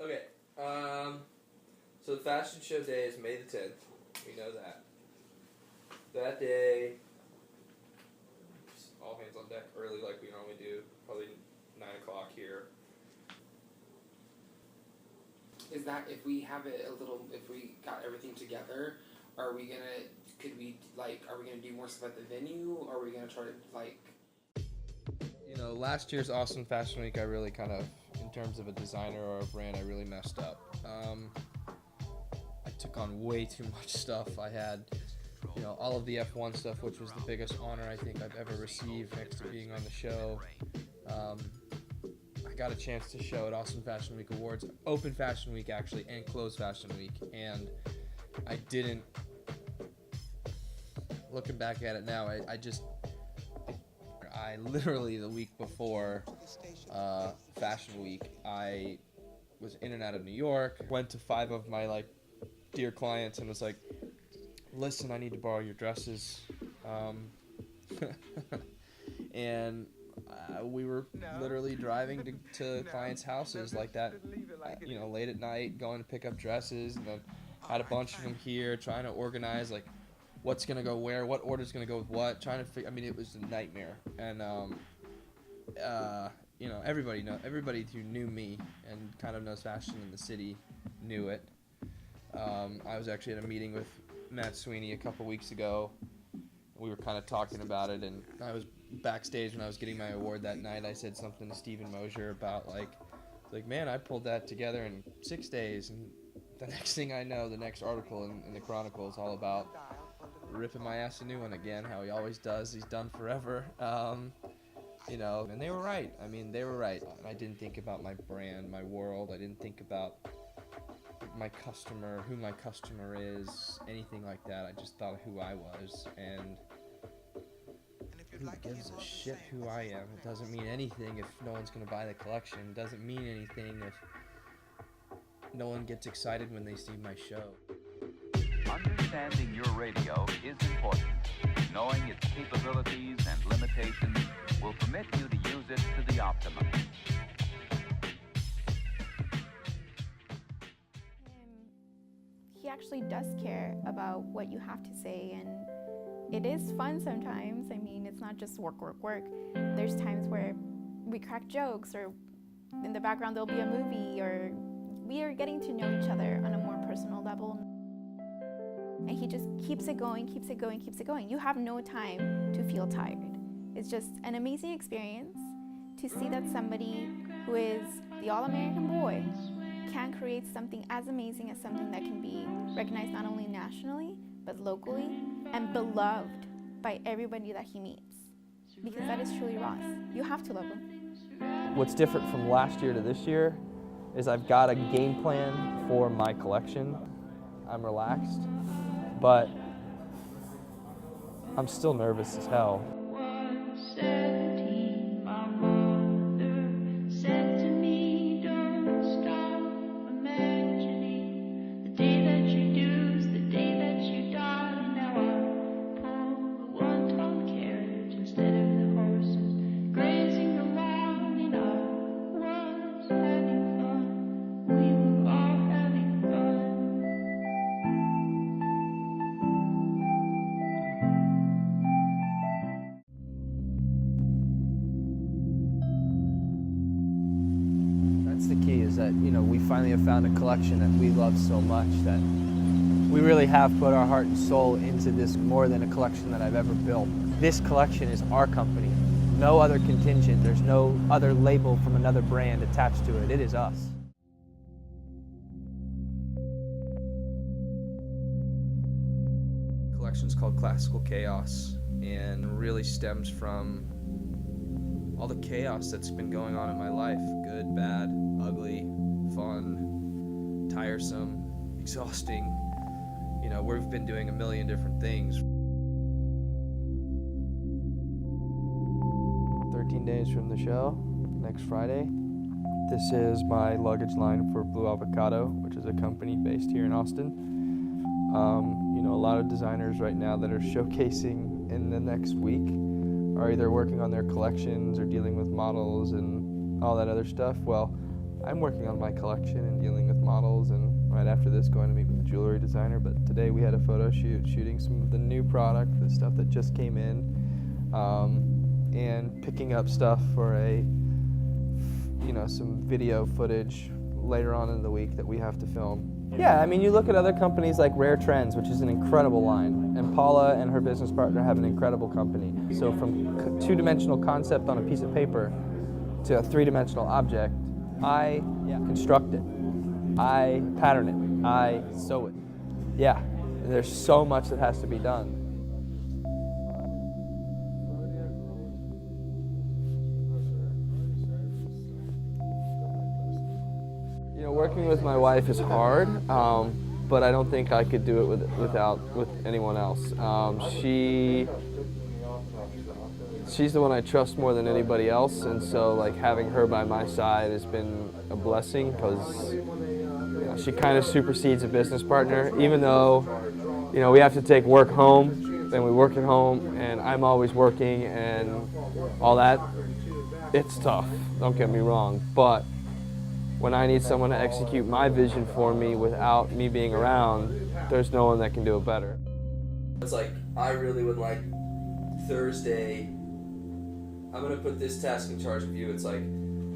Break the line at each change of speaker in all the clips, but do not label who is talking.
Okay. So the fashion show day is May the 10th. We know that. That day, all hands on deck early like we normally do. Probably 9 o'clock here.
Is that if we have it if we got everything together, are we gonna do more stuff at the venue, or are we gonna try to
You know, last year's Austin Fashion Week, I really kind of, in terms of a designer or a brand, I really messed up. I took on way too much stuff. I had, all of the F1 stuff, which was the biggest honor I think I've ever received next to being on the show. I got a chance to show at Austin Fashion Week Awards, Open Fashion Week actually, and Closed Fashion Week, and I didn't, looking back at it now, I literally the week before Fashion Week, I was in and out of New York, went to 5 of my dear clients and was like, listen, I need to borrow your dresses. And we were literally driving to clients' houses like that, late at night, going to pick up dresses, and then had a bunch of them here, trying to organize what's gonna go where, what order's gonna go with what, trying to figure. It was a nightmare, and everybody who knew me and kind of knows fashion in the city knew it. I was actually at a meeting with Matt Sweeney a couple weeks ago. We were kind of talking about it, and I was backstage when I was getting my award that night. I said something to Stephen Mosier about man, I pulled that together in 6 days, and the next thing I know, the next article in the Chronicle is all about ripping my ass a new one again, how he always does. He's done forever. And they were right. They were right. I didn't think about my brand, my world. I didn't think about my customer, who my customer is, anything like that. I just thought of who I was, and who gives a shit who I am? It doesn't mean anything if no one's going to buy the collection. It doesn't mean anything if no one gets excited when they see my show.
Understanding your radio is important. Knowing its capabilities and limitations will permit you to use it to the optimum.
He actually does care about what you have to say, and it is fun sometimes. It's not just work. There's times where we crack jokes, or in the background there'll be a movie, or we are getting to know each other on a more personal level. And he just keeps it going. You have no time to feel tired. It's just an amazing experience to see that somebody who is the all-American boy can create something as amazing as something that can be recognized not only nationally, but locally, and beloved by everybody that he meets. Because that is truly Ross. You have to love him.
What's different from last year to this year is I've got a game plan for my collection. I'm relaxed, but I'm still nervous as hell. The key is that we finally have found a collection that we love so much that we really have put our heart and soul into this more than a collection that I've ever built. This collection is our company. No other contingent. There's no other label from another brand attached to it. It is us. The collection's called Classical Chaos, and really stems from all the chaos that's been going on in my life. Good, bad, ugly, fun, tiresome, exhausting. We've been doing a million different things. 13 days from the show, next Friday. This is my luggage line for Blue Avocado, which is a company based here in Austin. A lot of designers right now that are showcasing in the next week are either working on their collections or dealing with models and all that other stuff. Well, I'm working on my collection and dealing with models, and right after this going to meet with a jewelry designer. But today we had a photo shoot shooting some of the new product, the stuff that just came in, and picking up stuff for some video footage later on in the week that we have to film. Yeah, I mean, you look at other companies like Rare Trends, which is an incredible line, and Paula and her business partner have an incredible company. So from two-dimensional concept on a piece of paper to a three-dimensional object, I construct it, I pattern it, I sew it. Yeah, there's so much that has to be done. You know, working with my wife is hard, but I don't think I could do it with anyone else. She's the one I trust more than anybody else, and so like having her by my side has been a blessing, because she kind of supersedes a business partner. Even though we have to take work home, and we work at home, and I'm always working and all that. It's tough. Don't get me wrong, but when I need someone to execute my vision for me without me being around, there's no one that can do it better. It's like, I really would like Thursday, I'm gonna put this task in charge of you. It's like,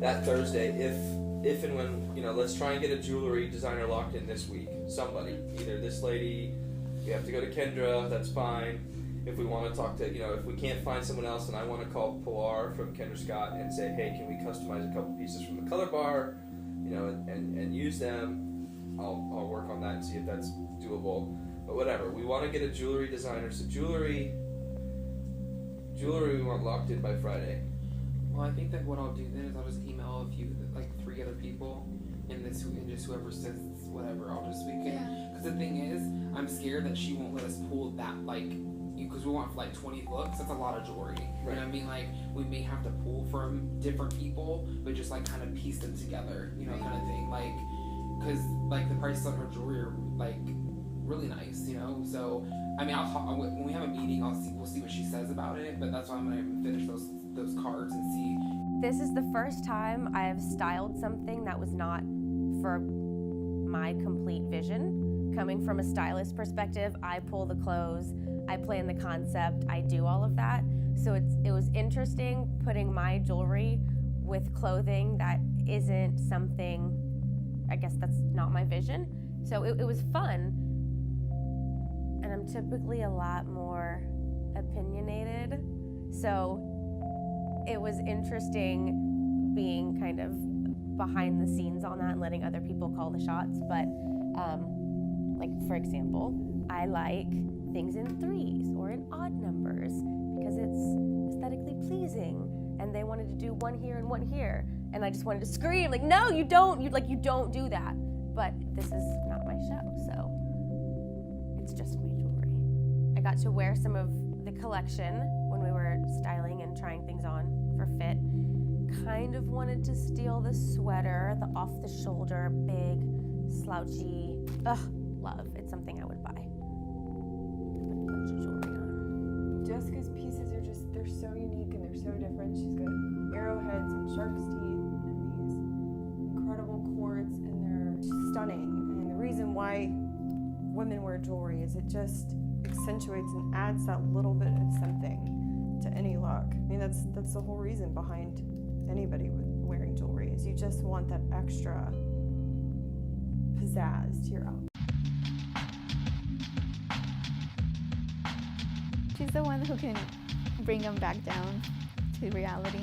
that Thursday, if and when, let's try and get a jewelry designer locked in this week. Somebody, either this lady, we have to go to Kendra, that's fine. If we want to talk to, if we can't find someone else, and I want to call Pilar from Kendra Scott and say, hey, can we customize a couple pieces from the color bar, and use them, I'll work on that and see if that's doable. But whatever, we want to get a jewelry designer, so jewelry we want locked in by Friday.
Well, I think that what I'll do then is I'll just email a few, like 3 other people, and just whoever says whatever, we can. Because the thing is, I'm scared that she won't let us pull that, because we want for 20 looks. That's a lot of jewelry. Right. You know what I mean? Like, we may have to pull from different people, but just kind of piece them together, kind of thing. Because the prices on her jewelry are really nice, So I mean, I'll talk when we have a meeting. We'll see what she says about it. But that's why I'm gonna finish those cards and see.
This is the first time I have styled something that was not for my complete vision. Coming from a stylist perspective, I pull the clothes, I plan the concept, I do all of that. So it was interesting putting my jewelry with clothing that isn't something, I guess that's not my vision. So it was fun. And I'm typically a lot more opinionated. So it was interesting being kind of behind the scenes on that and letting other people call the shots. But for example, I like things in 3s or in odd numbers because it's aesthetically pleasing. And they wanted to do 1 here and 1 here. And I just wanted to scream, no, you don't, you don't do that. But this is not my show, so it's just my jewelry. I got to wear some of the collection when we were styling and trying things on for fit. Kind of wanted to steal the sweater, the off-the-shoulder, big, slouchy, love. It's something I would buy. Put a bunch of jewelry on.
Jessica's pieces are they're so unique and they're so different. She's got arrowheads and shark's teeth and these incredible cords, and they're stunning. And the reason why women wear jewelry is it just accentuates and adds that little bit of something to any look. I mean, that's the whole reason behind anybody wearing jewelry, is you just want that extra pizzazz to your outfit.
She's the one who can bring them back down to reality.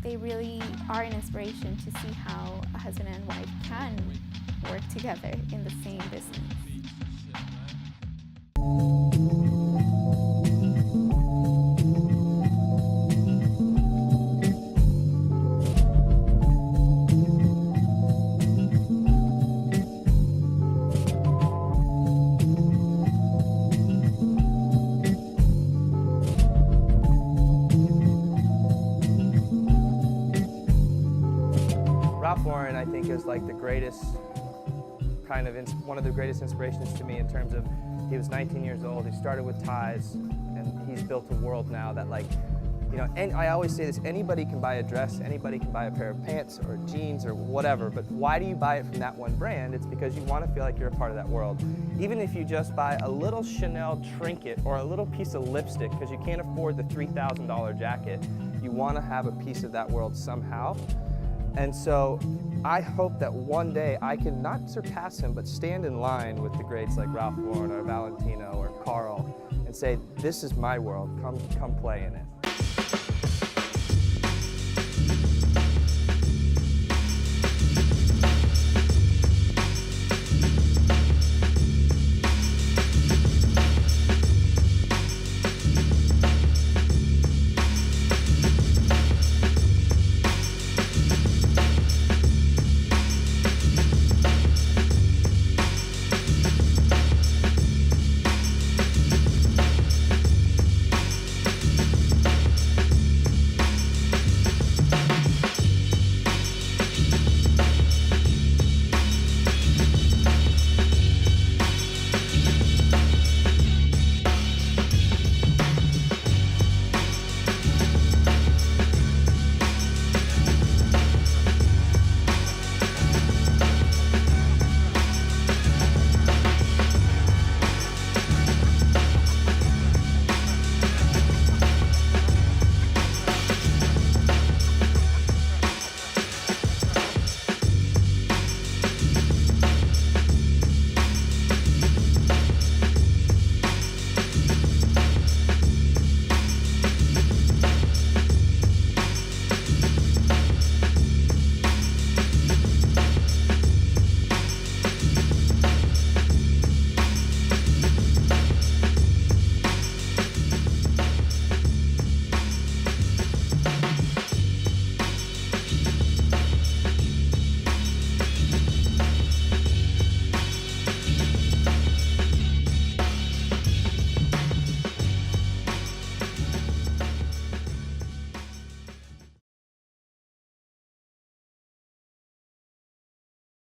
They really are an inspiration to see how a husband and wife can work together in the same business.
I think is the greatest one of the greatest inspirations to me, in terms of, he was 19 years old, he started with ties, and he's built a world now that
You know, and I always say this, anybody can buy a dress, anybody can buy a pair of pants or jeans or whatever, but why do you buy it from that one brand? It's because you want to feel like you're a part of that world. Even if you just buy a little Chanel trinket or a little piece of lipstick because you can't afford the $3,000 jacket, you want to have a piece of that world somehow. And so I hope that one day I can not surpass him, but stand in line with the greats like Ralph Lauren or Valentino or Carl and say, this is my world, come play in it.